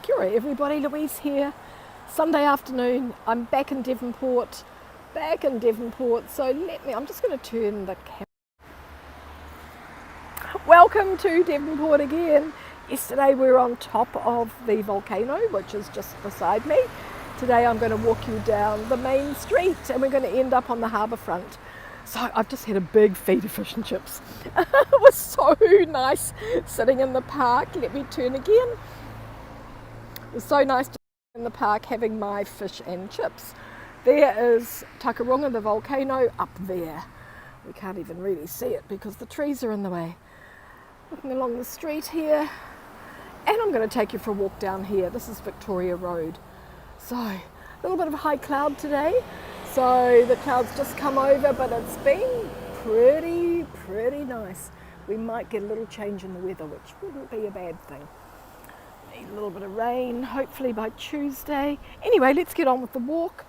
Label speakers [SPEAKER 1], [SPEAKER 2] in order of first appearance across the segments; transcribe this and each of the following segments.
[SPEAKER 1] Kia ora everybody, Louise here. Sunday afternoon, I'm back in Devonport, so I'm just going to turn the camera. Welcome to Devonport again. Yesterday we were on top of the volcano, which is just beside me. Today I'm going to walk you down the main street and we're going to end up on the harbour front. So I've just had a big feed of fish and chips. It was so nice sitting in the park. Let me turn again. It was so nice to be in the park having my fish and chips. There is Takarunga, the volcano, up there. We can't even really see it because the trees are in the way. Looking along the street here, and I'm going to take you for a walk down here. This is Victoria Road. So, a little bit of a high cloud today. So the clouds just come over, but it's been pretty nice. We might get a little change in the weather, which wouldn't be a bad thing. Need a little bit of rain, hopefully by Tuesday. Anyway, let's get on with the walk.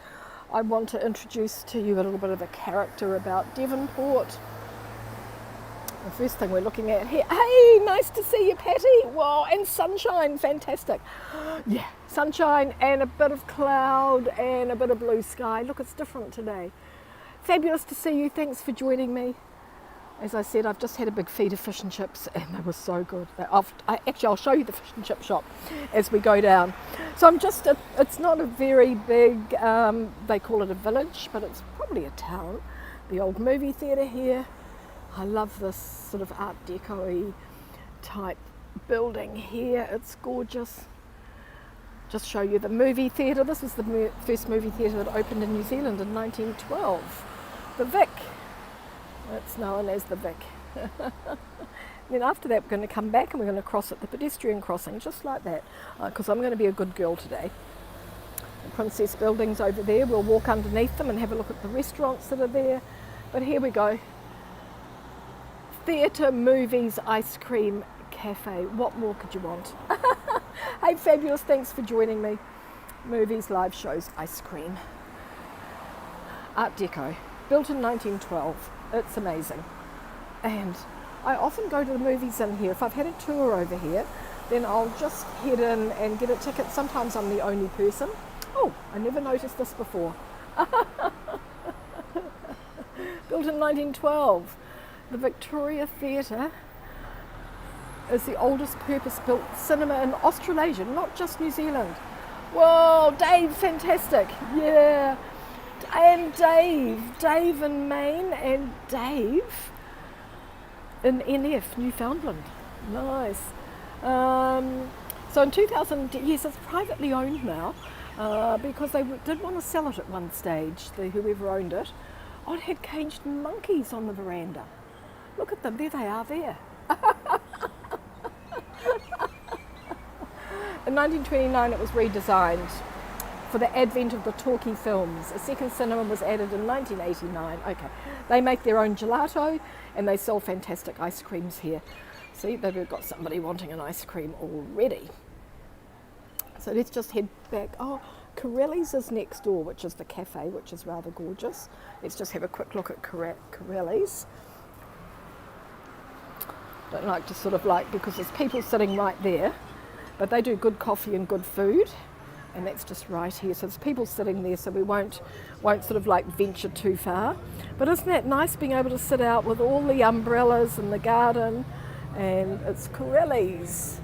[SPEAKER 1] I want to introduce to you a little bit of a character about Devonport. The first thing we're looking at here, hey, nice to see you, Patty. Wow, and sunshine, fantastic. Yeah, sunshine and a bit of cloud and a bit of blue sky. Look, it's different today. Fabulous to see you, thanks for joining me. As I said, I've just had a big feed of fish and chips and they were so good. I'll show you the fish and chip shop as we go down. So it's not a very big, they call it a village, but it's probably a town. The old movie theatre here. I love this sort of Art Deco-y type building here. It's gorgeous. Just show you the movie theatre. This was the first movie theatre that opened in New Zealand in 1912. The Vic. It's known as the Vic. Then after that we're going to come back and we're going to cross at the Pedestrian Crossing, just like that, because I'm going to be a good girl today. The Princess Building's over there. We'll walk underneath them and have a look at the restaurants that are there. But here we go. Theatre, movies, ice cream, cafe. What more could you want? Hey, fabulous, thanks for joining me. Movies, live shows, ice cream. Art Deco, built in 1912. It's amazing. And I often go to the movies in here. If I've had a tour over here, then I'll just head in and get a ticket. Sometimes I'm the only person. Oh, I never noticed this before. Built in 1912. The Victoria Theatre is the oldest purpose-built cinema in Australasia, not just New Zealand. Whoa, Dave, fantastic. Yeah. And Dave in Maine and Dave in NF, Newfoundland. Nice. So in 2000, yes, it's privately owned now because they did want to sell it at one stage, whoever owned it. Oh, it had caged monkeys on the veranda. Look at them, there they are there. In 1929 it was redesigned for the advent of the talkie films. A second cinema was added in 1989. Okay, they make their own gelato and they sell fantastic ice creams here. See, they've got somebody wanting an ice cream already. So let's just head back. Oh, Corelli's is next door, which is the cafe, which is rather gorgeous. Let's just have a quick look at Corelli's. Don't like to sort of because there's people sitting right there, but they do good coffee and good food. And that's just right here. So there's people sitting there, so we won't sort of venture too far. But isn't that nice being able to sit out with all the umbrellas in the garden? And it's Corelli's.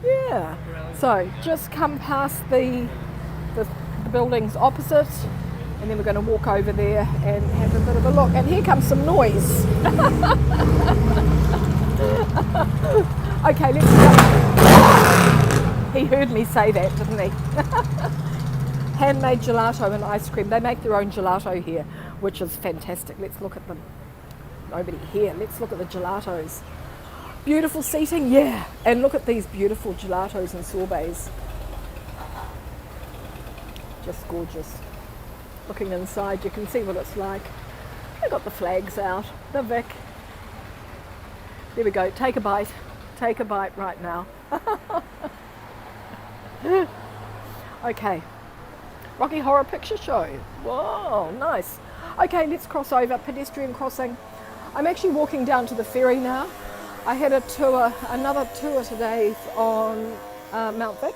[SPEAKER 1] Yeah. So just come past the buildings opposite, and then we're going to walk over there and have a bit of a look. And here comes some noise. Okay, let's go. He heard me say that, didn't he? Handmade gelato and ice cream. They make their own gelato here, which is fantastic. Let's look at them. Nobody here. Let's look at the gelatos. Beautiful seating, yeah. And look at these beautiful gelatos and sorbets. Just gorgeous. Looking inside, you can see what it's like. They've got the flags out, the Vic. There we go, take a bite. Take a bite right now. Okay, Rocky Horror Picture Show. Whoa, nice. Okay, let's cross over, Pedestrian Crossing. I'm actually walking down to the ferry now. I had another tour today on Mount Vic.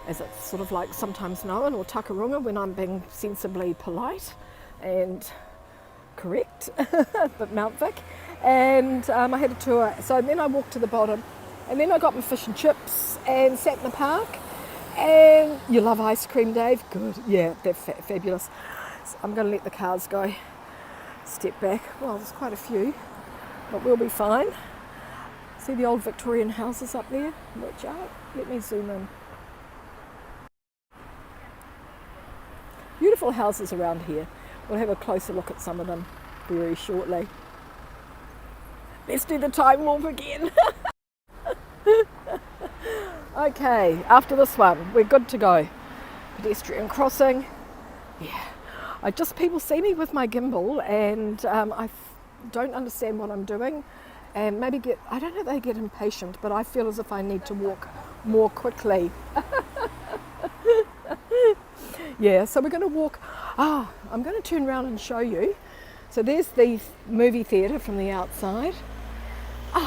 [SPEAKER 1] as it's sort of like sometimes known, or Takarunga when I'm being sensibly polite and correct, but Mount Vic. And I had a tour, so then I walked to the bottom, and then I got my fish and chips and sat in the park. And you love ice cream, Dave? Good. Yeah, they're fabulous. So I'm going to let the cars go. Step back. Well, there's quite a few, but we'll be fine. See the old Victorian houses up there? Watch out. Let me zoom in. Beautiful houses around here. We'll have a closer look at some of them very shortly. Let's do the time warp again. Okay, after this one, we're good to go. Pedestrian crossing. Yeah, people see me with my gimbal, and I don't understand what I'm doing, and maybe I don't know if they get impatient, but I feel as if I need to walk more quickly. Yeah, so we're going to walk. I'm going to turn around and show you. So there's the movie theatre from the outside.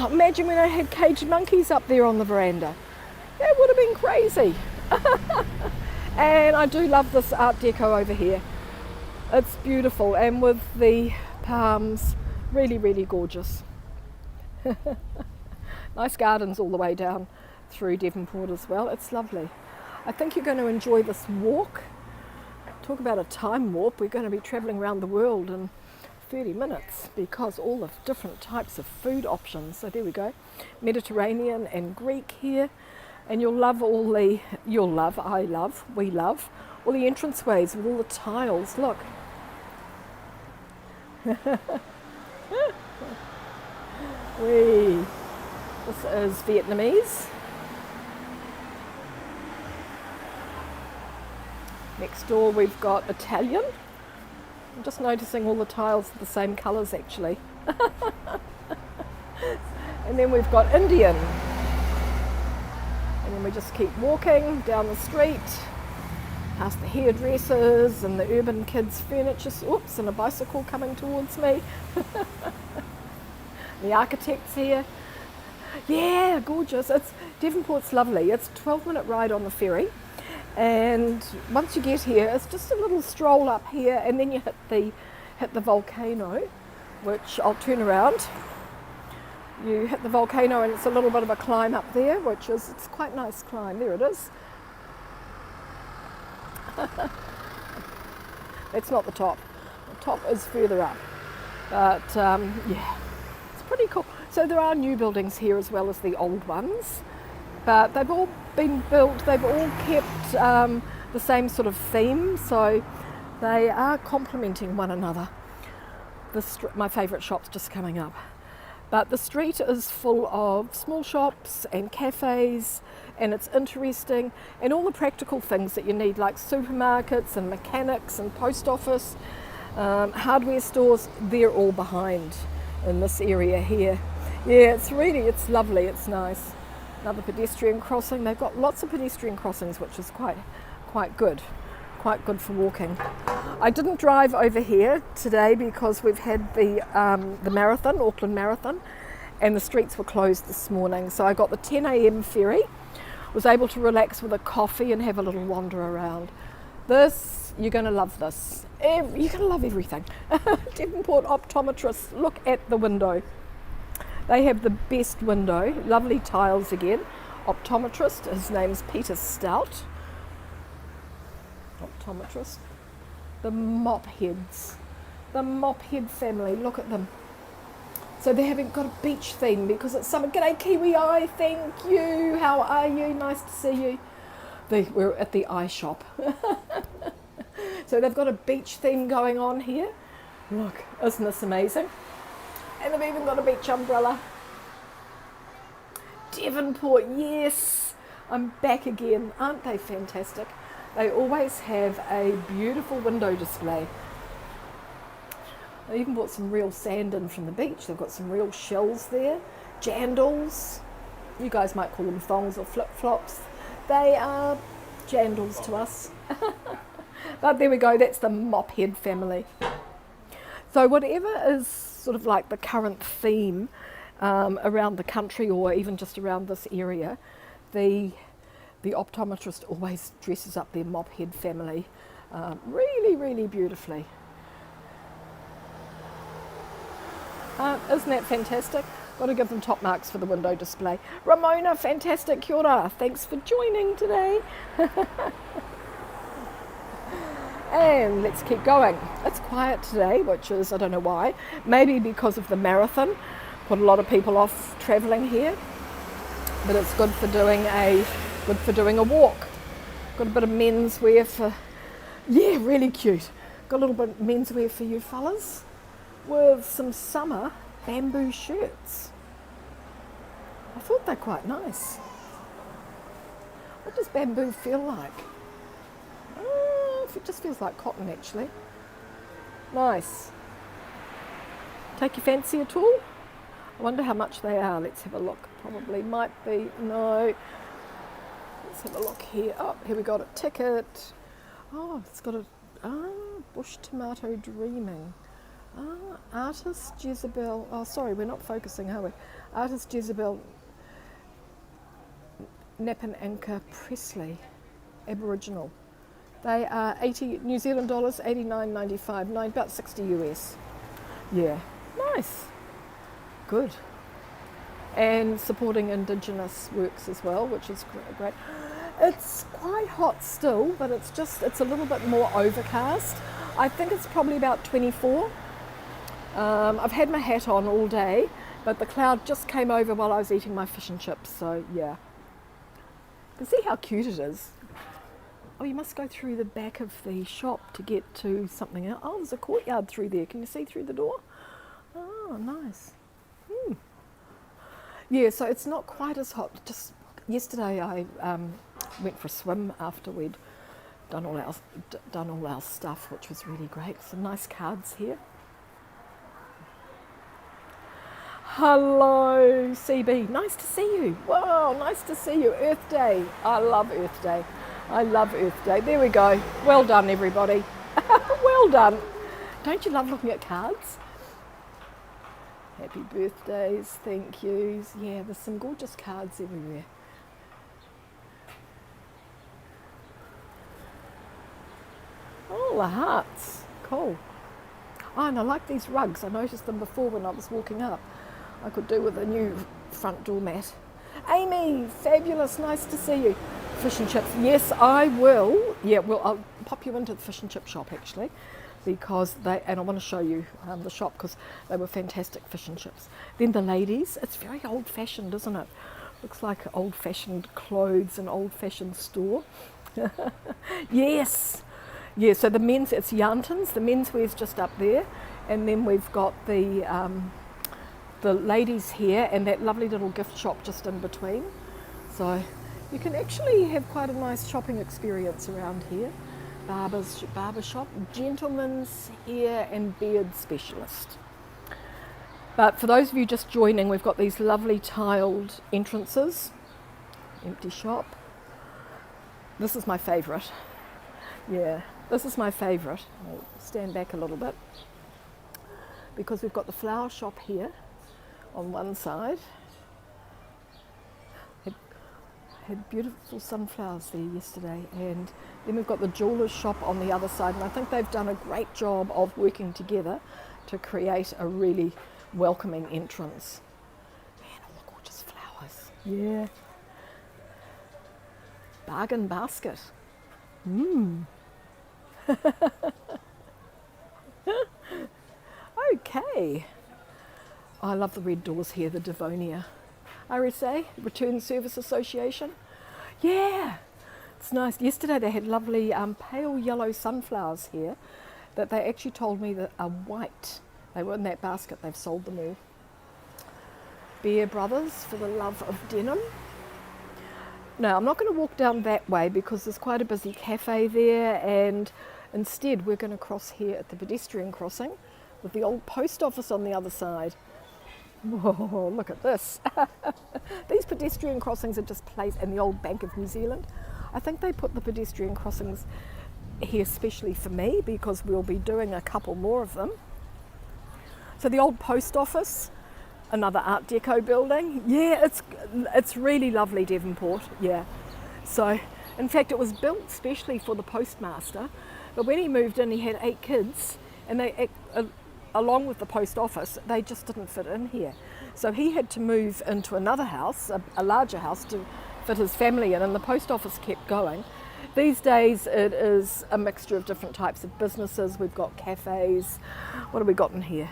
[SPEAKER 1] Imagine when I had caged monkeys up there on the veranda. That would have been crazy. And I do love this Art Deco over here. It's beautiful, and with the palms, really, really gorgeous. Nice gardens all the way down through Devonport as well. It's lovely. I think you're going to enjoy this walk. Talk about a time warp. We're going to be travelling around the world in 30 minutes because all the different types of food options. So there we go. Mediterranean and Greek here. And we love all the entranceways with all the tiles. Look. This is Vietnamese. Next door we've got Italian. I'm just noticing all the tiles are the same colours actually. And then we've got Indian. And then we just keep walking down the street, past the hairdressers and the urban kids' furniture. Oops, and a bicycle coming towards me. The architects here. Yeah, gorgeous. Devonport's lovely. It's a 12-minute ride on the ferry. And once you get here, it's just a little stroll up here, and then you hit the volcano, which I'll turn around. You hit the volcano, and it's a little bit of a climb up there, it's quite a nice climb. There it is. It's not the top. The top is further up, but yeah, it's pretty cool. So there are new buildings here as well as the old ones, but they've all been built. They've all kept the same sort of theme, so they are complementing one another. My favourite shop's just coming up. But the street is full of small shops and cafes, and it's interesting, and all the practical things that you need, like supermarkets and mechanics and post office, hardware stores, they're all behind in this area here. Yeah, it's lovely, it's nice. Another pedestrian crossing. They've got lots of pedestrian crossings, which is quite good for walking. I didn't drive over here today because we've had the marathon, Auckland Marathon, and the streets were closed this morning. So I got the 10 a.m. ferry, was able to relax with a coffee and have a little wander around. You're going to love this. You're going to love everything. Devonport optometrists, look at the window. They have the best window, lovely tiles again. Optometrist, his name's Peter Stout. Optometrist. The mop heads, the mop head family, look at them. So they haven't got a beach theme because it's summer. G'day Kiwi Eye, thank you, how are you, nice to see you. We're at the eye shop. So they've got a beach theme going on here. Look, isn't this amazing? And they've even got a beach umbrella. Devonport, yes, I'm back again, aren't they fantastic? They always have a beautiful window display. They even brought some real sand in from the beach. They've got some real shells there. Jandals. You guys might call them thongs or flip-flops. They are jandals to us. But there we go, that's the mop head family. So whatever is sort of like the current theme around the country or even just around this area, the The optometrist always dresses up their mop head family really, really beautifully. Isn't that fantastic? Got to give them top marks for the window display. Ramona, fantastic, kia ora. Thanks for joining today. And let's keep going. It's quiet today, which is, I don't know why, maybe because of the marathon. Put a lot of people off travelling here, but it's good for doing a walk. Got a bit of menswear for, yeah, really cute. Got a little bit of menswear for you fellas with some summer bamboo shirts. I thought they're quite nice. What does bamboo feel like? It just feels like cotton actually. Nice. Take your fancy at all? I wonder how much they are. Let's have a look. Probably might be, no. Let's have a look here. Oh, here we got a ticket. Oh, it's got a, bush tomato dreaming. Artist Jezebel, oh sorry, we're not focusing, are we? Artist Jezebel Nepananka Presley, Aboriginal. They are 80 New Zealand dollars, 89.95, about 60 US. Yeah, nice, good. And supporting Indigenous works as well, which is great. It's quite hot still, but it's a little bit more overcast. I think it's probably about 24. I've had my hat on all day, but the cloud just came over while I was eating my fish and chips, so yeah. You can see how cute it is. Oh, you must go through the back of the shop to get to something else. Oh, there's a courtyard through there. Can you see through the door? Oh, nice. Yeah, so it's not quite as hot. Just yesterday I went for a swim after we'd done all our stuff, which was really great. Some nice cards here. Hello, CB. Nice to see you. Wow, nice to see you. Earth Day. I love Earth Day. I love Earth Day. There we go. Well done, everybody. Well done. Don't you love looking at cards? Happy birthdays, thank yous. Yeah, there's some gorgeous cards everywhere. Oh, the hearts. Cool. Oh, and I like these rugs. I noticed them before when I was walking up. I could do with a new front door mat. Amy, fabulous, nice to see you. Fish and chips, yes, I will. Yeah, well, I'll pop you into the fish and chip shop actually, because and I want to show you the shop because they were fantastic fish and chips. Then the ladies, it's very old-fashioned, isn't it? Looks like old-fashioned clothes, an old-fashioned store. Yes. Yeah, so the men's, it's Yarntons, the menswear's just up there, and then we've got the ladies here and that lovely little gift shop just in between. So you can actually have quite a nice shopping experience around here. Barber shop, gentleman's hair and beard specialist. But for those of you just joining, we've got these lovely tiled entrances. Empty shop. This is my favourite. Yeah, this is my favourite. I'll stand back a little bit because we've got the flower shop here on one side. Had beautiful sunflowers there yesterday, and then we've got the jeweller's shop on the other side, and I think they've done a great job of working together to create a really welcoming entrance. Man, all the gorgeous flowers. Yeah. Bargain basket. Okay. I love the red doors here, the Devonia. RSA, Return Service Association. Yeah, it's nice. Yesterday they had lovely pale yellow sunflowers here that they actually told me that are white. They were in that basket, they've sold them all. Bear Brothers for the love of denim. Now, I'm not going to walk down that way because there's quite a busy cafe there, and instead we're going to cross here at the pedestrian crossing with the old post office on the other side. Whoa, look at this. These pedestrian crossings are just placed, and the old Bank of New Zealand. I think they put the pedestrian crossings here especially for me because we'll be doing a couple more of them. So the old post office, another Art Deco building. Yeah, it's really lovely, Devonport. Yeah. So, in fact, it was built specially for the postmaster, but when he moved in, he had 8 kids, and along with the post office, they just didn't fit in here. So he had to move into another house, a larger house, to fit his family in, and the post office kept going. These days it is a mixture of different types of businesses. We've got cafes. What have we got in here?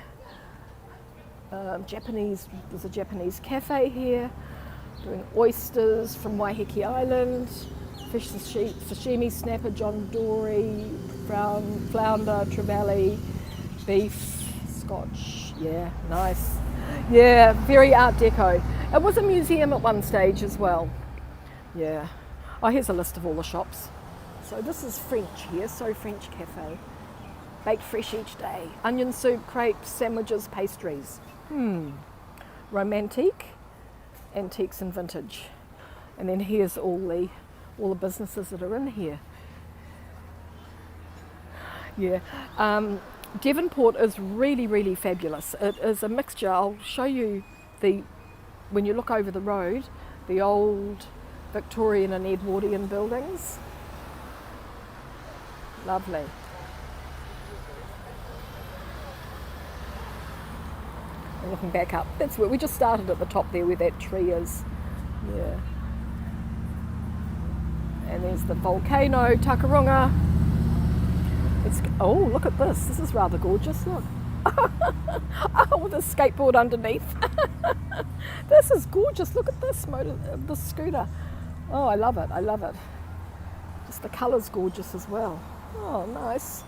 [SPEAKER 1] There's a Japanese cafe here, doing oysters from Waiheke Island, fish sashimi, snapper, John Dory, flounder, trevally, beef, scotch. Yeah, nice. Yeah, very Art Deco. It was a museum at one stage as well. Yeah. Oh, here's a list of all the shops. So this is French here, So French Cafe. Baked fresh each day. Onion soup, crepes, sandwiches, pastries. Romantique, antiques and vintage. And then here's all the businesses that are in here. Yeah. Devonport is really, really fabulous. It is a mixture. I'll show you when you look over the road, the old Victorian and Edwardian buildings. Lovely. And looking back up, that's where we just started at the top there where that tree is. Yeah. And there's the volcano, Takarunga. Oh, look at this. This is rather gorgeous. Look. Oh, with a skateboard underneath. This is gorgeous. Look at this the scooter. Oh, I love it. I love it. Just the colour's gorgeous as well. Oh, nice.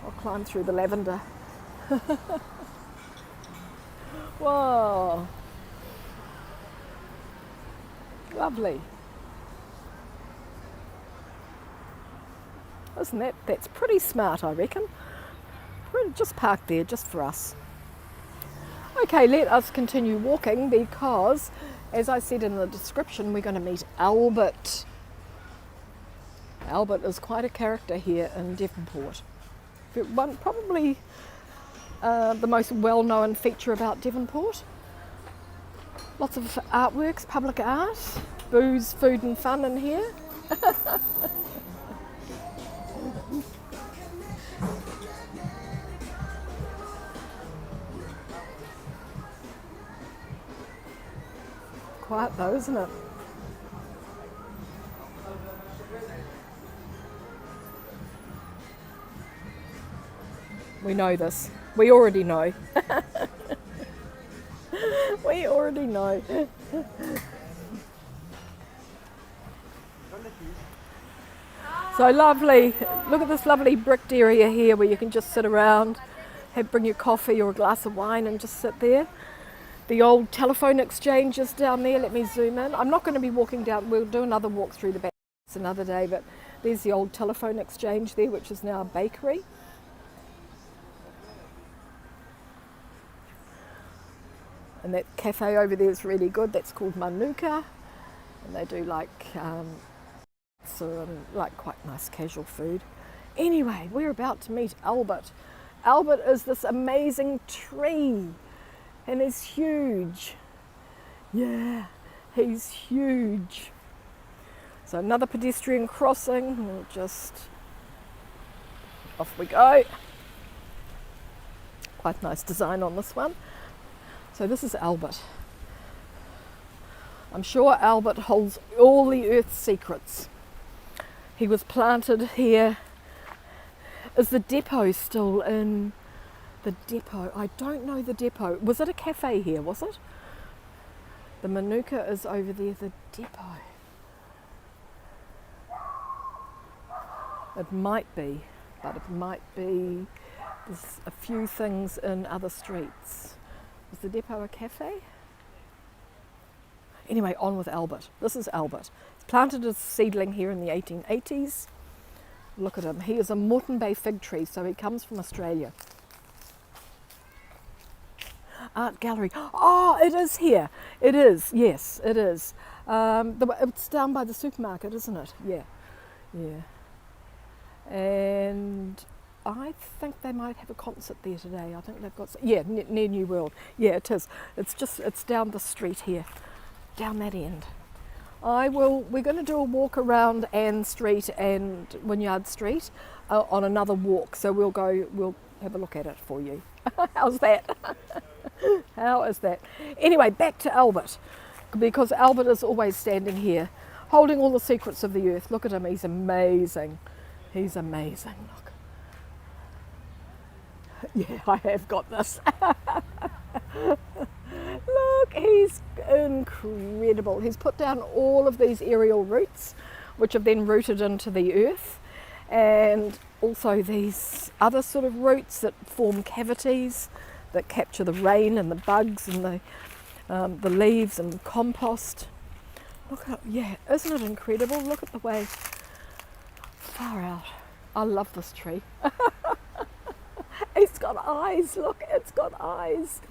[SPEAKER 1] I'll climb through the lavender. Whoa. Lovely. Isn't that's pretty smart, I reckon. We'll just park there just for us. Okay, let us continue walking because, as I said in the description, we're going to meet Albert. Albert is quite a character here in Devonport. Probably the most well-known feature about Devonport. Lots of artworks, public art, booze, food and fun in here. Quiet though, isn't it? We know this. We already know. We already know. So lovely. Look at this lovely bricked area here where you can just sit around, bring your coffee or a glass of wine and just sit there. The old telephone exchange is down there. Let me zoom in. I'm not going to be walking down. We'll do another walk through the back another day, but there's the old telephone exchange there, which is now a bakery. And that cafe over there is really good. That's called Manuka, and they do like quite nice casual food. Anyway, we're about to meet Albert. Albert is this amazing tree, and he's huge. Yeah, he's huge. So another pedestrian crossing. We'll just off we go. Quite nice design on this one. So this is Albert. I'm sure Albert holds all the Earth's secrets. He was planted here. Is the depot still in the depot? I don't know the depot. Was it a cafe here, was it? The Manuka is over there, the depot. It might be, but it might be. There's a few things in other streets. Was the depot a cafe? Anyway, on with Albert. This is Albert. He's planted a seedling here in the 1880s. Look at him. He is a Moreton Bay fig tree, so he comes from Australia. Art gallery. Oh, it is here. It is. Yes, it is. It's down by the supermarket, isn't it? Yeah. Yeah. And I think they might have a concert there today. I think they've got, near New World. Yeah, it is. It's down the street here, down that end. We're going to do a walk around Ann Street and Wynyard Street on another walk. So we'll have a look at it for you. How's that? How is that? Anyway, back to Albert, because Albert is always standing here, holding all the secrets of the earth. Look at him, he's amazing. He's amazing, look. Yeah, I have got this. Look, he's incredible. He's put down all of these aerial roots, which have then rooted into the earth, and also these other sort of roots that form cavities that capture the rain and the bugs and the leaves and compost. Look at, yeah, isn't it incredible? Look at the way, far out. I love this tree. It's got eyes, look, it's got eyes.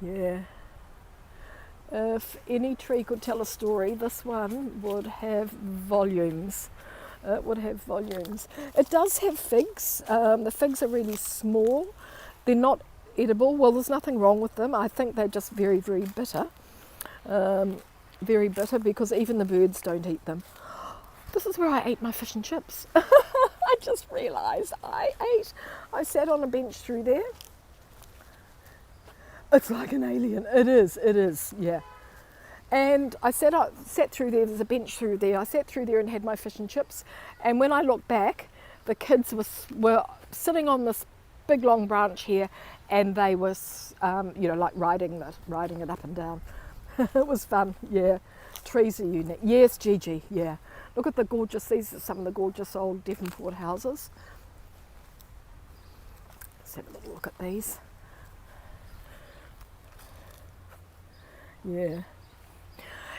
[SPEAKER 1] Yeah. If any tree could tell a story, this one would have volumes. It would have volumes. It does have figs. The figs are really small. They're not edible. Well, there's nothing wrong with them. I think they're just very, very bitter. Very bitter, because even the birds don't eat them. This is where I ate my fish and chips. I just realised I sat on a bench through there. It's like an alien. It is, yeah. And I sat through there, there's a bench through there. I sat through there and had my fish and chips. And when I looked back, the kids were sitting on this big long branch here, and they were, like riding it up and down. It was fun, yeah. Trees are unique. Yes, Gigi, yeah. Look at the gorgeous, these are some of the gorgeous old Devonport houses. Let's have a little look at these. Yeah.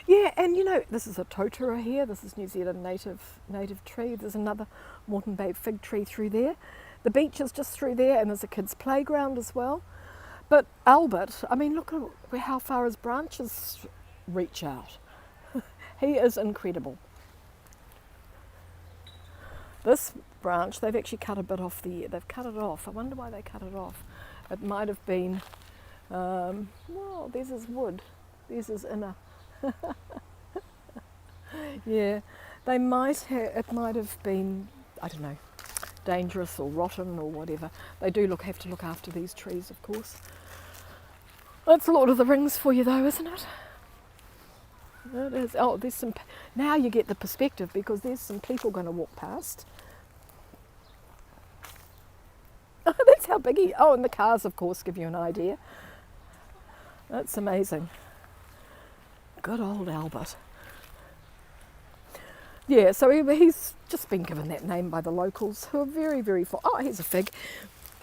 [SPEAKER 1] Yeah, and this is a totara here. This is New Zealand native tree. There's another Moreton Bay fig tree through there. The beach is just through there, and there's a kids' playground as well. But Albert, I mean, look at how far his branches reach out. He is incredible. This branch, they've actually cut a bit off they've cut it off. I wonder why they cut it off. It might have been, well, there's his wood. There's his inner. Yeah, it might have been, I don't know, dangerous or rotten or whatever. They do have to look after these trees, of course. That's Lord of the Rings for you though, isn't it? It is. Oh, there's some, now you get the perspective, because there's some people going to walk past. That's how big he, oh, and the cars, of course, give you an idea. That's amazing. Good old Albert. Yeah, so he's just been given that name by the locals, who are very, very fond. Oh, here's a fig.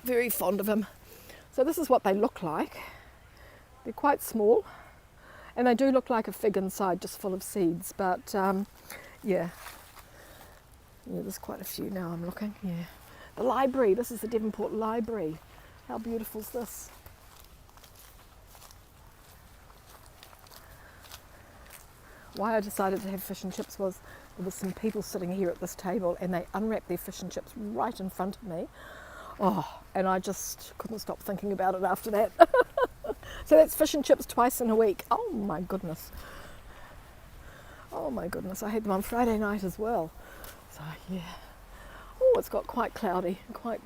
[SPEAKER 1] Very fond of him. So this is what they look like. They're quite small, and they do look like a fig inside, just full of seeds. But yeah, there's quite a few now. I'm looking. Yeah, the library. This is the Devonport Library. How beautiful is this? Why I decided to have fish and chips was there was some people sitting here at this table, and they unwrapped their fish and chips right in front of me. Oh, and I just couldn't stop thinking about it after that. So that's fish and chips twice in a week. Oh my goodness. Oh my goodness. I had them on Friday night as well. So yeah. Oh, it's got quite cloudy, quite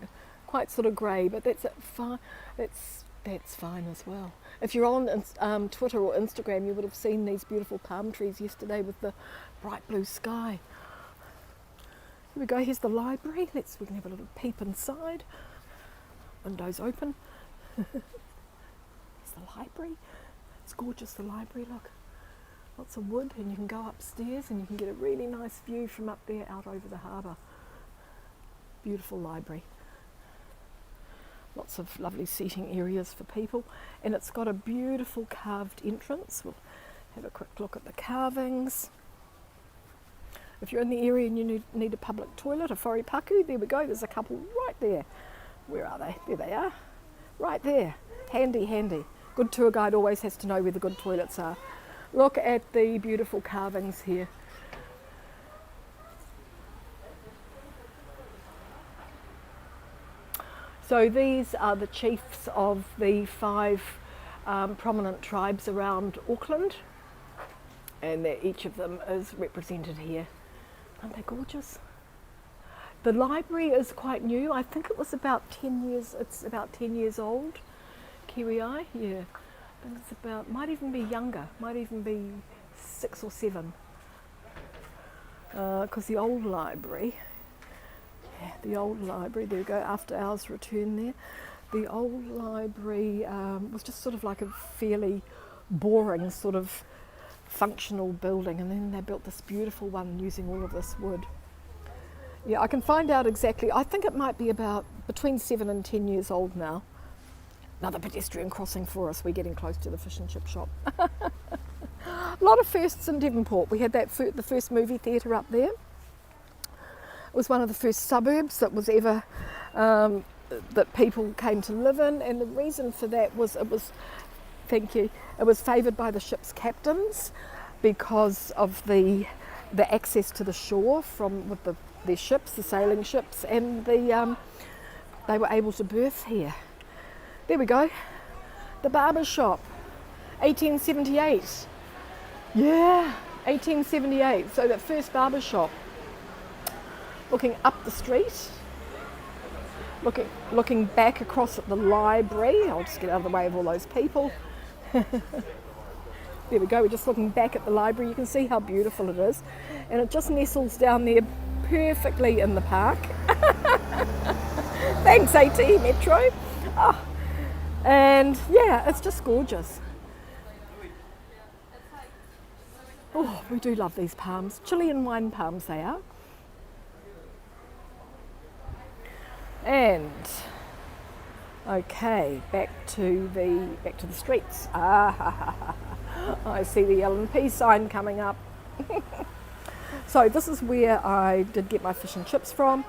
[SPEAKER 1] sort of grey, but that's fine. That's fine as well. If you're on Twitter or Instagram, you would have seen these beautiful palm trees yesterday with the bright blue sky. Here we go, here's the library. We can have a little peep inside. Windows open. Here's the library. It's gorgeous, the library, look. Lots of wood, and you can go upstairs and you can get a really nice view from up there out over the harbour. Beautiful library. Lots of lovely seating areas for people, and it's got a beautiful carved entrance. We'll have a quick look at the carvings. If you're in the area and you need a public toilet, a wharepaku, there we go, there's a couple right there. Where are they? There they are. Right there. Handy, handy. Good tour guide always has to know where the good toilets are. Look at the beautiful carvings here. So these are the chiefs of the 5 prominent tribes around Auckland, and each of them is represented here. Aren't they gorgeous? The library is quite new. I think it was about 10 years, it's about 10 years old. Kiwi Eye, yeah. I think it's about, might even be younger, might even be 6 or 7. Because the old library, there we go, after hours return there. The old library was just sort of like a fairly boring sort of functional building, and then they built this beautiful one using all of this wood. Yeah, I can find out exactly. I think it might be about between 7 and 10 years old now. Another pedestrian crossing for us. We're getting close to the fish and chip shop. A lot of firsts in Devonport. We had the first movie theatre up there. It was one of the first suburbs that was ever that people came to live in, and the reason for that was it was favoured by the ship's captains because of the access to the shore with their ships, the sailing ships, and they were able to berth here. There we go, the barber shop, 1878. Yeah, 1878. So that first barber shop, looking up the street, looking back across at the library. I'll just get out of the way of all those people. There we go, we're just looking back at the library. You can see how beautiful it is, and it just nestles down there perfectly in the park. Thanks AT Metro. Oh, and yeah, it's just gorgeous. Oh, we do love these palms. Chilean wine palms they are. And okay, back to the streets. I see the L&P sign coming up. So this is where I did get my fish and chips from.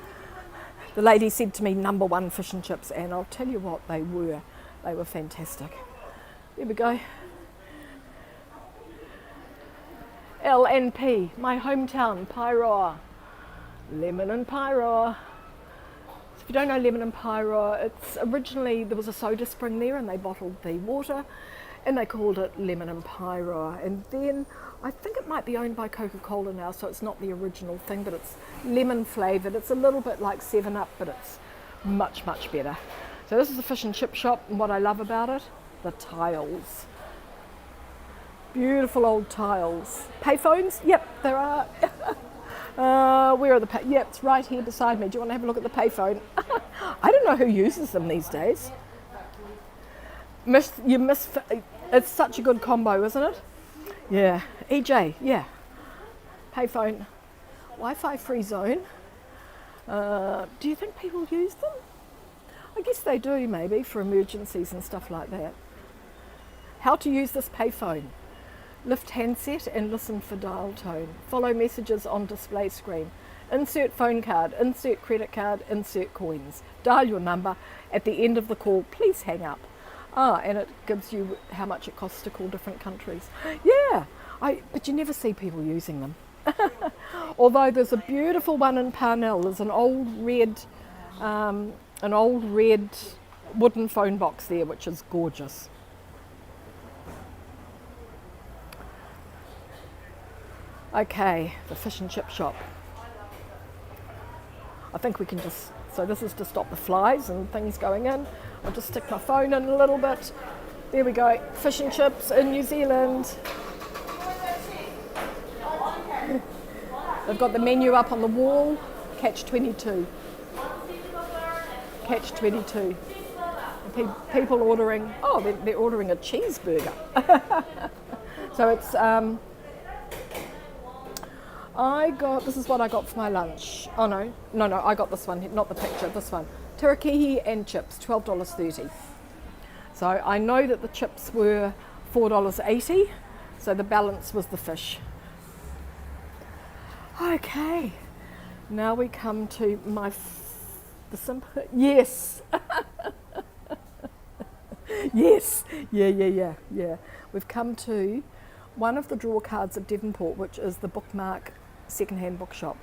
[SPEAKER 1] The lady said to me, #1 fish and chips, and I'll tell you what, they were fantastic. There we go. L&P, my hometown, Pairoa. Lemon and Pairoa. So if you don't know Lemon and Pairoa, it's originally, there was a soda spring there and they bottled the water and they called it Lemon and Pairoa. And then I think it might be owned by Coca-Cola now, so it's not the original thing, but it's lemon flavoured. It's a little bit like 7-Up, but it's much, much better. So this is a fish and chip shop, and what I love about it, the tiles. Beautiful old tiles. Payphones? Yep, there are. Where are the yep, it's right here beside me. Do you want to have a look at the payphone? I don't know who uses them these days. It's such a good combo, isn't it? Yeah. EJ, yeah. Payphone. Wi-Fi free zone. Do you think people use them? I guess they do, maybe, for emergencies and stuff like that. How to use this payphone. Lift handset and listen for dial tone. Follow messages on display screen. Insert phone card, insert credit card, insert coins. Dial your number. At the end of the call, please hang up. And it gives you how much it costs to call different countries. Yeah, but you never see people using them. Although there's a beautiful one in Parnell. There's an old red wooden phone box there, which is gorgeous. Okay, the fish and chip shop. I think we can just, so this is to stop the flies and things going in. I'll just stick my phone in a little bit. There we go, fish and chips in New Zealand. They've got the menu up on the wall, catch 22. Catch 22. People ordering, they're ordering a cheeseburger. So it's, this is what I got for my lunch. Oh no, I got this one, not the picture, this one. Tirakihi and chips, $12.30. So I know that the chips were $4.80, so the balance was the fish. Okay, now we come to the simple, yes. Yes, yeah. We've come to one of the draw cards of Devonport, which is the Bookmark secondhand bookshop.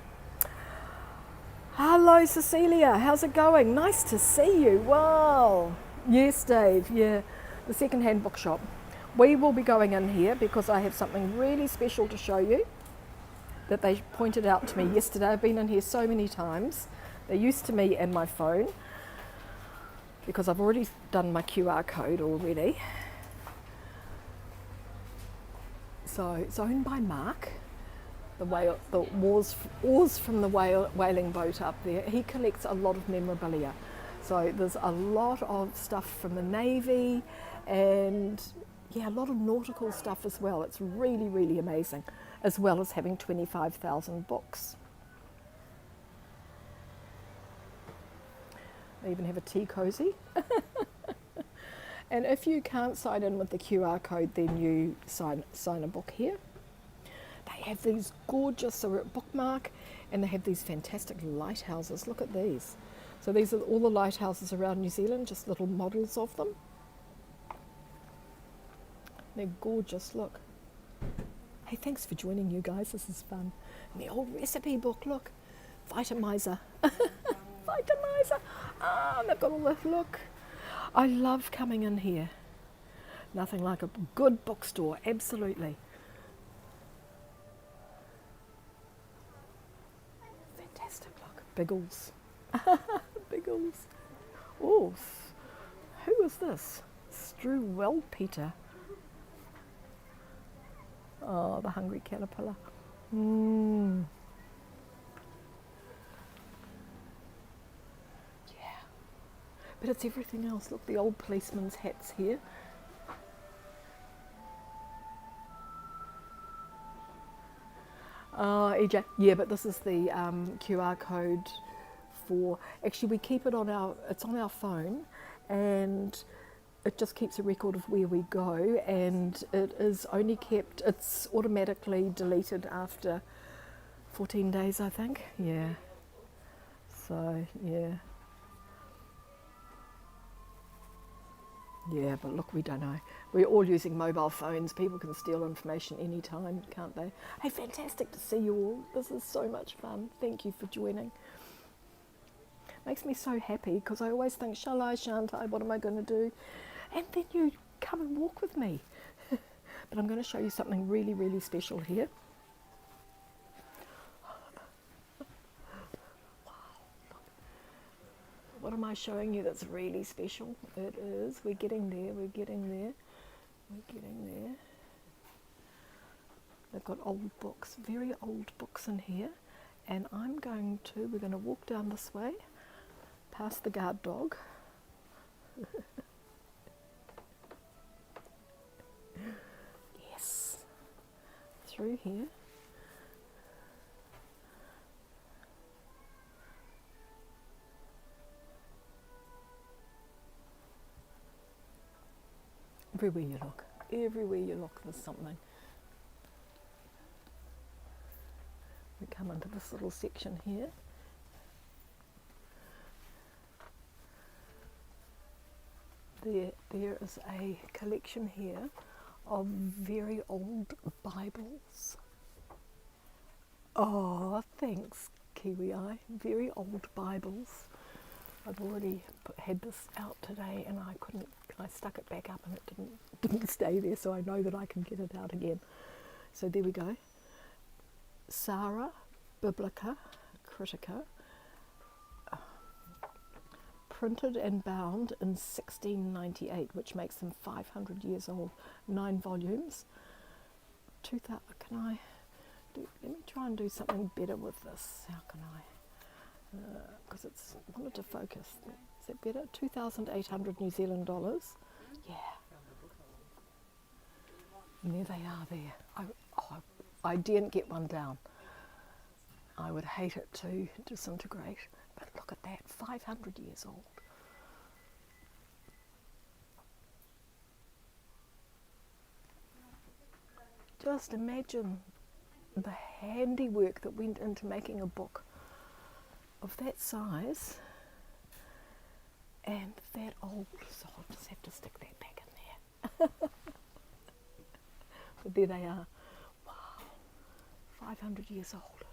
[SPEAKER 1] Hello Cecilia, how's it going? Nice to see you. Wow. Yes Dave, yeah. the second-hand bookshop. We will be going in here because I have something really special to show you that they pointed out to me yesterday. I've been in here so many times. They're used to me and my phone because I've already done my QR code already. So it's owned by Mark, the oars from the whaling boat up there. He collects a lot of memorabilia. So there's a lot of stuff from the Navy and yeah, a lot of nautical stuff as well. It's really, really amazing, as well as having 25,000 books. They even have a tea cozy. And if you can't sign in with the QR code, then you sign a book here. They have these gorgeous, so we're at Bookmark, and they have these fantastic lighthouses. Look at these. So these are all the lighthouses around New Zealand, just little models of them. They're gorgeous, look. Hey, thanks for joining, you guys, this is fun. And the old recipe book, look. Vitamizer. Vitamizer. Ah, they've got all this, look. I love coming in here. Nothing like a good bookstore, absolutely. Fantastic, look. Biggles. Biggles. Oh, who is this? Struwell Peter. Oh, the hungry caterpillar. Yeah. But it's everything else. Look, the old policeman's hats here. Oh, EJ. Yeah, but this is the QR code for, actually we keep it on it's on our phone, and it just keeps a record of where we go, and it is only kept, it's automatically deleted after 14 days, I think. Yeah. So, yeah. Yeah, but look, we don't know. We're all using mobile phones. People can steal information anytime, can't they? Hey, fantastic to see you all. This is so much fun. Thank you for joining. Makes me so happy because I always think, shall I, shan't I, what am I going to do? And then you come and walk with me. But I'm going to show you something really, really special here. What am I showing you that's really special? It is, we're getting there, we're getting there, we're getting there. They've got old books, very old books in here. And we're going to walk down this way, past the guard dog. Yes, through here. Everywhere you look, there's something. We come into this little section here. There is a collection here of very old Bibles. Oh, thanks, Kiwi Eye. Very old Bibles. I've already had this out today, and I stuck it back up and it didn't stay there, so I know that I can get it out again. So there we go. Sarah Biblica Critica, printed and bound in 1698, which makes them 500 years old. 9 volumes. Let me try and do something better with this. How can I? Because it's wanted to focus. Is that better? 2,800 New Zealand dollars. Yeah. And there they are there. I didn't get one down. I would hate it to disintegrate. But look at that, 500 years old. Just imagine the handiwork that went into making a book of that size and that old. So I'll just have to stick that back in there. But there they are. Wow, 500 years old.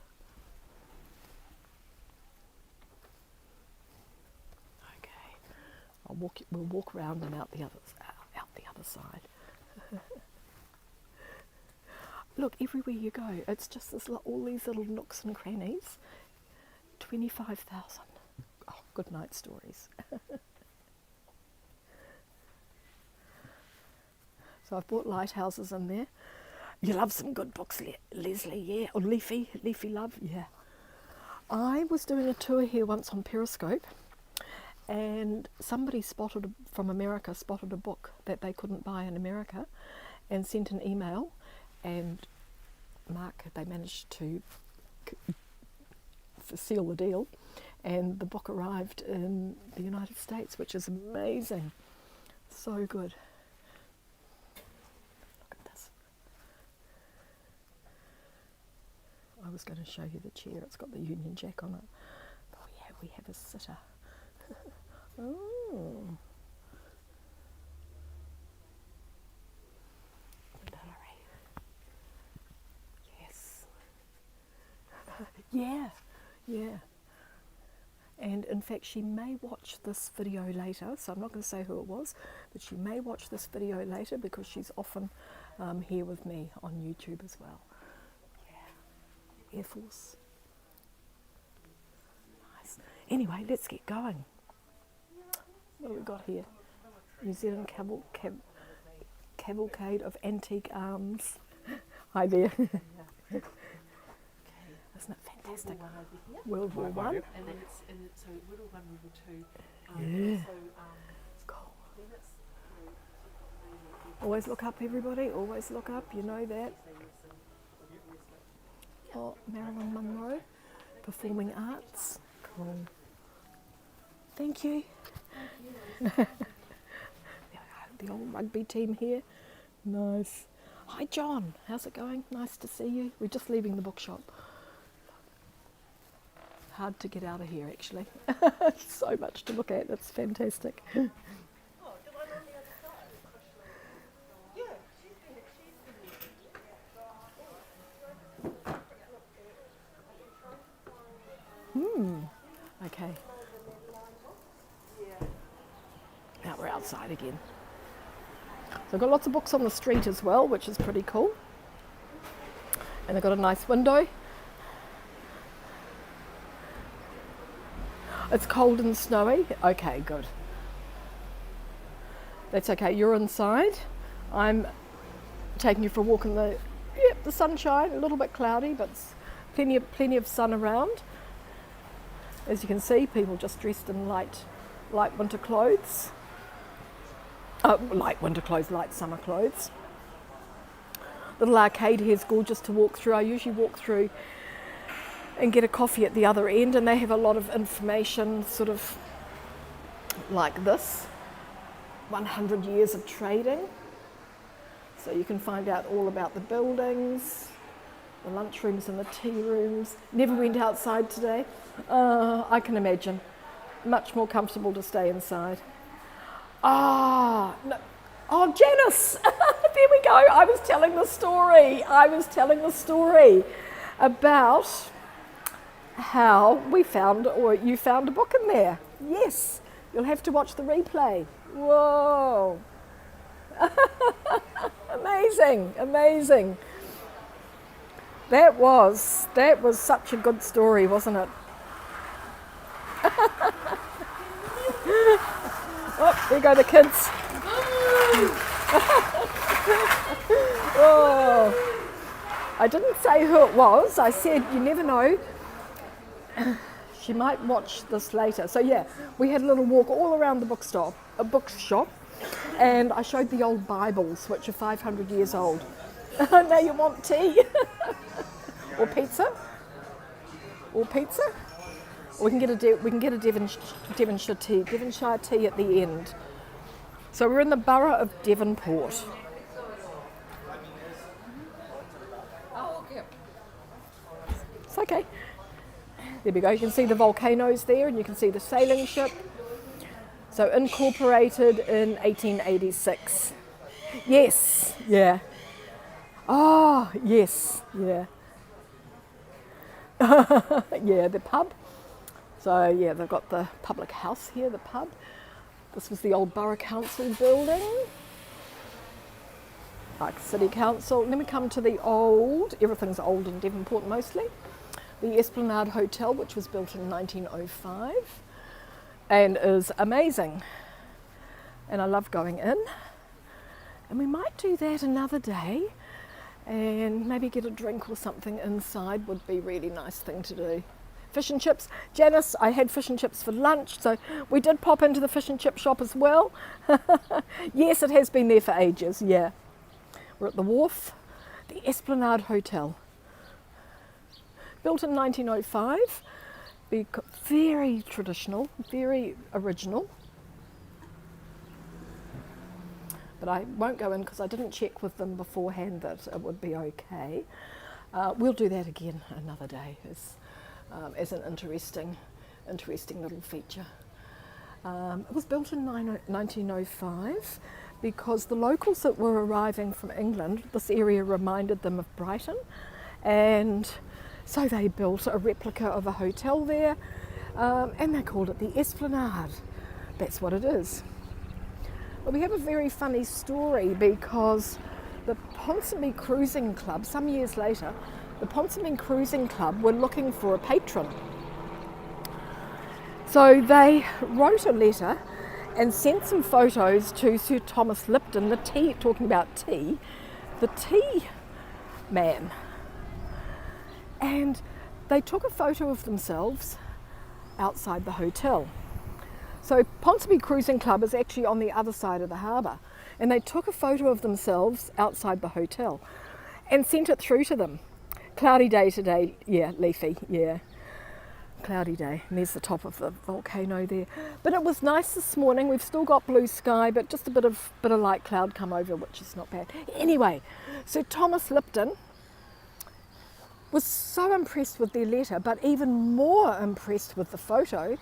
[SPEAKER 1] Okay, we'll walk around and out the other other side. Look, everywhere you go, it's just all these little nooks and crannies. 25,000. Oh, good night stories. So I've bought lighthouses in there. You love some good books, Leslie, yeah? Or Leafy love, yeah. I was doing a tour here once on Periscope, and somebody from America spotted a book that they couldn't buy in America and sent an email, and they managed to seal the deal, and the book arrived in the United States, which is amazing. So good. Look at this. I was going to show you the chair. It's got the Union Jack on it. Oh yeah, we have a sitter. Oh. Yes. Yeah, yeah. And in fact, she may watch this video later, so I'm not going to say who it was, but she may watch this video later because she's often here with me on YouTube as well. Yeah. Air Force. Nice. Anyway, let's get going. What have we got here? New Zealand Cavalcade of Antique Arms. Hi there. Isn't it fantastic? World War One. And then so World War One, World War Two. Yeah. Cool. Always look up, everybody. Always look up. You know that. Oh, Marilyn Monroe, performing arts. Cool. Thank you. The old rugby team here. Nice. Hi, John. How's it going? Nice to see you. We're just leaving the bookshop. Hard to get out of here, actually. So much to look at. It's fantastic. Okay. Now we're outside again. So I've got lots of books on the street as well, which is pretty cool. And they've got a nice window. It's cold and snowy. Okay, good. That's okay. You're inside. I'm taking you for a walk in the sunshine. A little bit cloudy, but plenty of sun around. As you can see, people just dressed in light winter clothes. Light winter clothes, light summer clothes. Little arcade here is gorgeous to walk through. I usually walk through and get a coffee at the other end, and they have a lot of information sort of like this, 100 years of trading. So you can find out all about the buildings, the lunchrooms and the tea rooms. Never went outside today. I can imagine. Much more comfortable to stay inside. No. Oh, Janice! There we go. I was telling the story about how we found, or you found a book in there. Yes, you'll have to watch the replay. Whoa. Amazing. That was such a good story, wasn't it? Oh, there go the kids. Oh. I didn't say who it was. I said you never know. She might watch this later. So yeah, we had a little walk all around the bookshop, and I showed the old Bibles, which are 500 years old. Now you want tea? Or pizza? Or we can get a Devonshire tea at the end. So we're in the borough of Devonport.
[SPEAKER 2] Oh, okay.
[SPEAKER 1] It's okay. There we go. You can see the volcanoes there, and you can see the sailing ship. So incorporated in 1886. Yes. Yeah. Oh, yes. Yeah. Yeah, the pub. So yeah, they've got the public house here, the pub. This was the old Borough Council building. like City Council. Then we come to the old, everything's old in Devonport mostly, the Esplanade Hotel, which was built in 1905 and is amazing. And I love going in. And we might do that another day and maybe get a drink or something inside would be a really nice thing to do. Fish and chips. Janice, I had fish and chips for lunch, so we did pop into the fish and chip shop as well. Yes, it has been there for ages, yeah. We're at the wharf, the Esplanade Hotel. Built in 1905, very traditional, very original. But I won't go in because I didn't check with them beforehand that it would be okay. We'll do that again another day as an interesting little feature. It was built in 1905 because the locals that were arriving from England, this area reminded them of Brighton, and so they built a replica of a hotel there, and they called it the Esplanade. That's what it is. But we have a very funny story because the Ponsonby Cruising Club, some years later, the Ponsonby Cruising Club were looking for a patron. So they wrote a letter and sent some photos to Sir Thomas Lipton, talking about tea, the tea man. And they took a photo of themselves outside the hotel. So Ponsonby Cruising Club is actually on the other side of the harbour, and they took a photo of themselves outside the hotel and sent it through to them. Cloudy day today, yeah, leafy, yeah. Cloudy day, and there's the top of the volcano there. But it was nice this morning. We've still got blue sky, but just a bit of light cloud come over, which is not bad. Anyway, so Thomas Lipton was so impressed with their letter, but even more impressed with the photo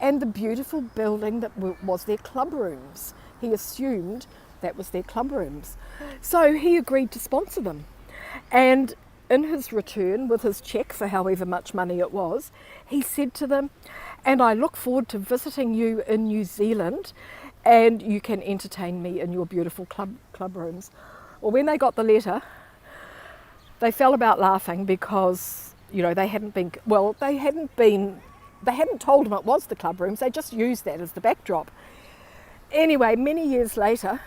[SPEAKER 1] and the beautiful building that was their club rooms. He assumed that was their club rooms. So he agreed to sponsor them. And in his return, with his cheque for however much money it was, he said to them, "And I look forward to visiting you in New Zealand, and you can entertain me in your beautiful club rooms." Well, when they got the letter, they fell about laughing because, they hadn't told him it was the club rooms. They just used that as the backdrop. Anyway, many years later,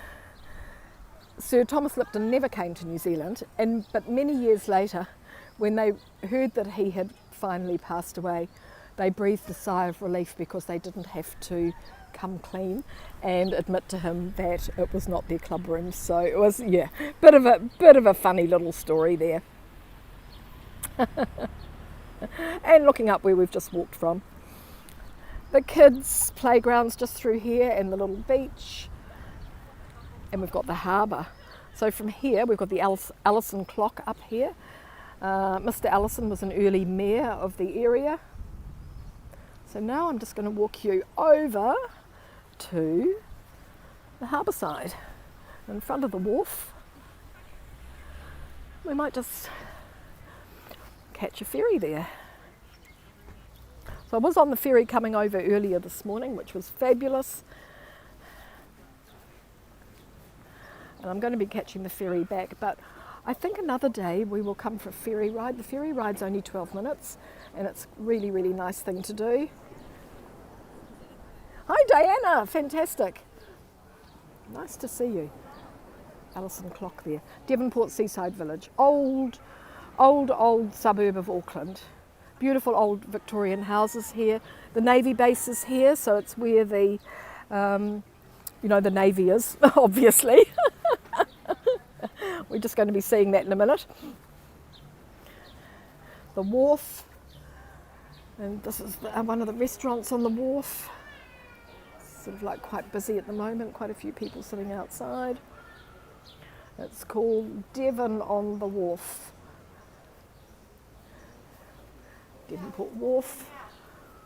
[SPEAKER 1] Sir Thomas Lipton never came to New Zealand, but many years later, when they heard that he had finally passed away, they breathed a sigh of relief because they didn't have to come clean and admit to him that it was not their club room. So it was, bit of a funny little story there. And looking up where we've just walked from, the kids' playground's just through here, and the little beach, and we've got the harbour. So from here we've got the Allison clock up here. Mr. Allison was an early mayor of the area. So now I'm just going to walk you over to the harbour side, in front of the wharf. We might just catch a ferry there. So I was on the ferry coming over earlier this morning, which was fabulous. And I'm going to be catching the ferry back, but I think another day we will come for a ferry ride. The ferry ride's only 12 minutes, and it's a really, really nice thing to do. Hi Diana, fantastic. Nice to see you. Allison clock there. Devonport Seaside Village, old suburb of Auckland. Beautiful old Victorian houses here. The Navy base is here, so it's where the Navy is, obviously. We're just going to be seeing that in a minute. The wharf, and this is one of the restaurants on the wharf. Sort of like quite busy at the moment, quite a few people sitting outside. It's called Devon on the Wharf. Devonport Wharf.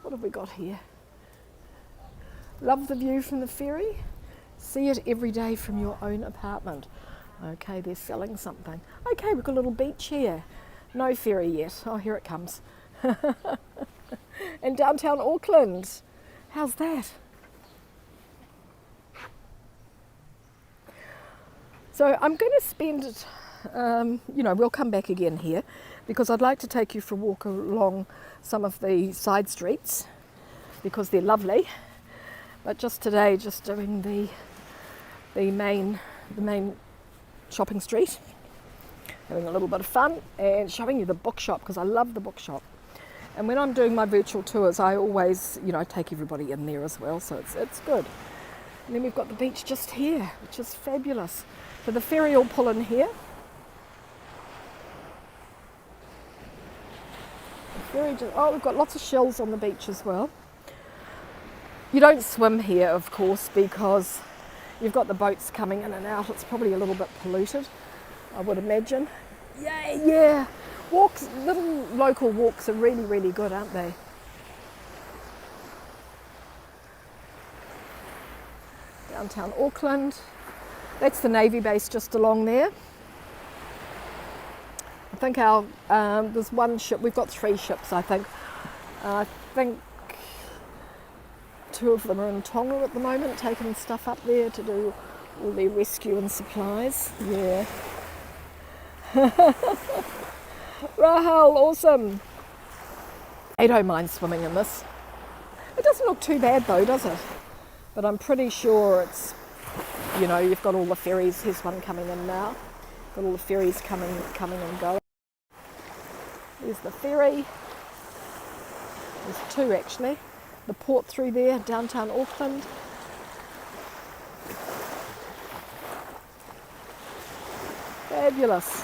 [SPEAKER 1] What have we got here? Love the view from the ferry. See it every day from your own apartment. Okay, they're selling something. Okay, we've got a little beach here. No ferry yet. Oh, here it comes. In downtown Auckland. How's that? So I'm going to spend, we'll come back again here because I'd like to take you for a walk along some of the side streets because they're lovely. But just today, just doing the main shopping street, having a little bit of fun and showing you the bookshop because I love the bookshop. And when I'm doing my virtual tours, I always, take everybody in there as well, so it's good. And then we've got the beach just here, which is fabulous. So the ferry will pull in here. We've got lots of shells on the beach as well. You don't swim here, of course, because you've got the boats coming in and out. It's probably a little bit polluted, I would imagine. Yeah. Walks, little local walks are really, really good, aren't they? Downtown Auckland. That's the Navy base just along there. I think there's one ship. We've got 3 ships, I think. I think 2 of them are in Tonga at the moment, taking stuff up there to do all their rescue and supplies. Yeah. Rahul, awesome. I don't mind swimming in this. It doesn't look too bad though, does it? But I'm pretty sure it's, you've got all the ferries. Here's one coming in now. Got all the ferries coming and going. There's the ferry. There's 2 actually. The port through there, downtown Auckland. Fabulous.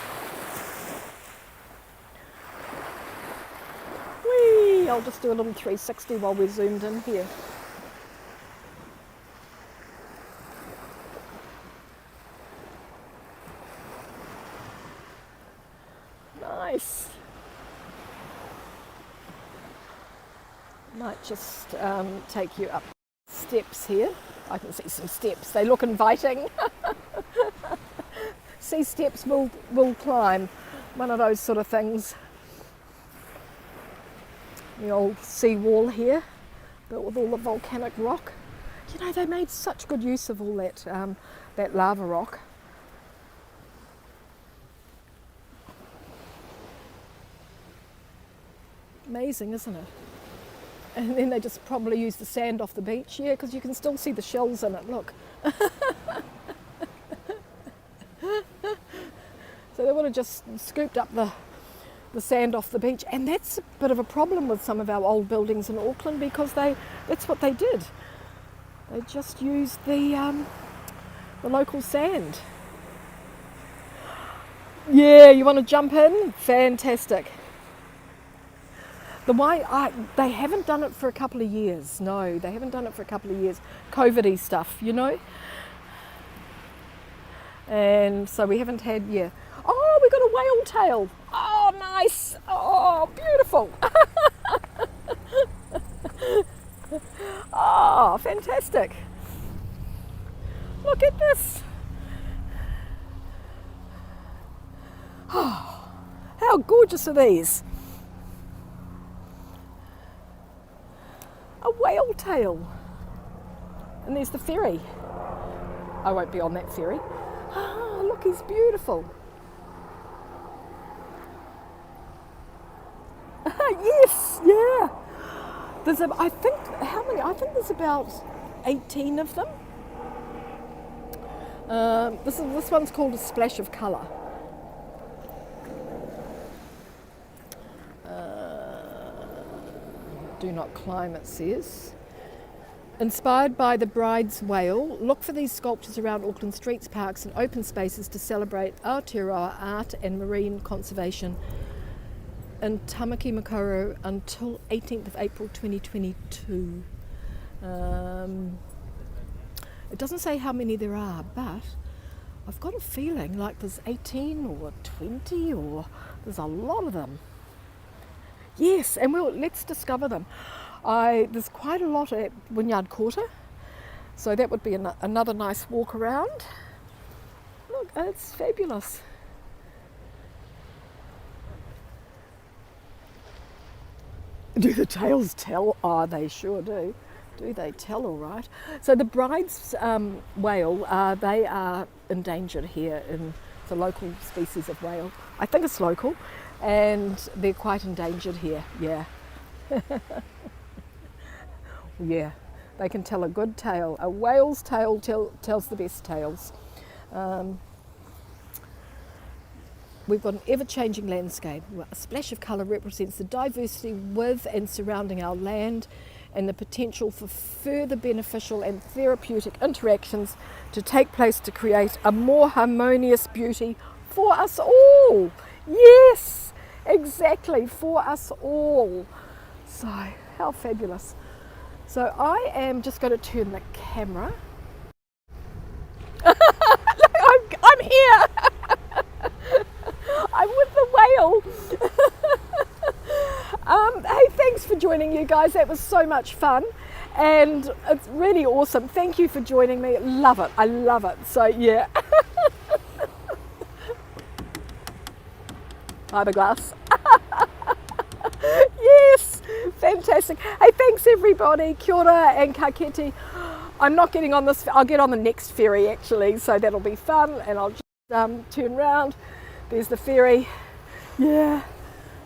[SPEAKER 1] Whee! I'll just do a little 360 while we're zoomed in here. Nice. Might just take you up steps here. I can see some steps. They look inviting. See steps we'll climb. One of those sort of things. The old sea wall here, built with all the volcanic rock. They made such good use of all that lava rock. Amazing, isn't it? And then they just probably use the sand off the beach, yeah, because you can still see the shells in it, look. So they would have just scooped up the sand off the beach, and that's a bit of a problem with some of our old buildings in Auckland because that's what they did. They just used the local sand. Yeah, you want to jump in? Fantastic. They haven't done it for a couple of years. No, they haven't done it for a couple of years. COVID-y stuff, And so we haven't had, Oh, we got a whale tail. Oh, nice. Oh, beautiful. Oh, fantastic. Look at this. Oh, how gorgeous are these? A whale tail. And there's the ferry. I won't be on that ferry. Ah, look, he's beautiful. Yes, yeah. I think there's about 18 of them. This one's called a splash of colour. Do not climb, it says. Inspired by the bride's whale, look for these sculptures around Auckland streets, parks and open spaces to celebrate Aotearoa art and marine conservation in Tamaki Makaurau until 18th of April 2022. It doesn't say how many there are, but I've got a feeling like there's 18 or 20 or there's a lot of them. Yes, and let's discover them. There's quite a lot at Wynyard Quarter, so that would be another nice walk around. Look, it's fabulous. Do the tails tell? Oh, they sure do. Do they tell all right? So the bride's whale, they are endangered here in the local species of whale. I think it's local, and they're quite endangered here, yeah. Yeah, they can tell a good tale. A whale's tale tells the best tales. We've got an ever-changing landscape. A splash of colour represents the diversity with and surrounding our land and the potential for further beneficial and therapeutic interactions to take place to create a more harmonious beauty for us all. Yes, exactly, for us all. So, how fabulous. So I am just going to turn the camera. I'm here. I'm with the whale. Hey, thanks for joining, you guys. That was so much fun, and it's really awesome. Thank you for joining me. Love it. I love it. So yeah. Fiberglass. Yes, fantastic. Hey, thanks everybody. Kia ora and ka kite. I'm not getting on this. I'll get on the next ferry actually, so that'll be fun. And I'll just turn round. There's the ferry. Yeah.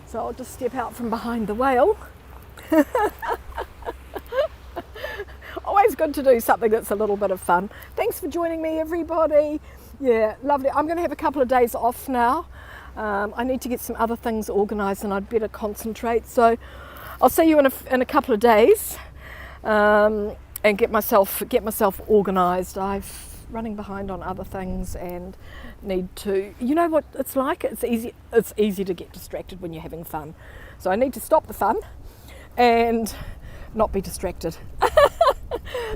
[SPEAKER 1] So I'll just step out from behind the whale. Always good to do something that's a little bit of fun. Thanks for joining me, everybody. Yeah, lovely. I'm going to have a couple of days off now. I need to get some other things organised, and I'd better concentrate. So I'll see you in a couple of days, and get myself organised. I'm running behind on other things and need to. You know what it's like? It's easy to get distracted when you're having fun. So I need to stop the fun and not be distracted.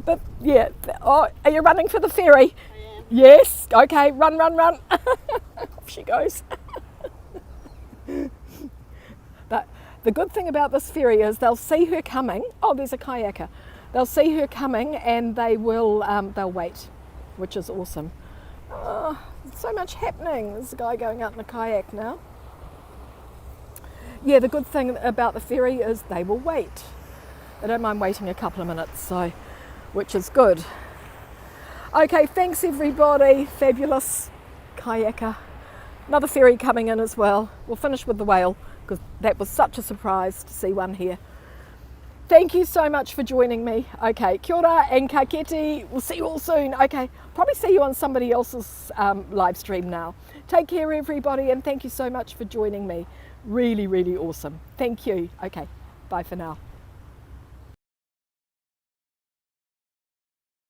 [SPEAKER 1] But yeah, oh, are you running for the ferry?
[SPEAKER 2] I am.
[SPEAKER 1] Yes. Okay. Run. Off she goes. But the good thing about this ferry is they'll see her coming. Oh, there's a kayaker. They'll see her coming and they'll wait, which is awesome. Oh, so much happening. There's a guy going out in a kayak now. Yeah, the good thing about the ferry is they will wait. They don't mind waiting a couple of minutes, so which is good. Okay, thanks everybody. Fabulous kayaker. Another ferry coming in as well. We'll finish with the whale because that was such a surprise to see one here. Thank you so much for joining me. Okay, kia ora and ka kite. We'll see you all soon. Okay, probably see you on somebody else's live stream now. Take care everybody, and thank you so much for joining me. Really, really awesome. Thank you. Okay, bye for now.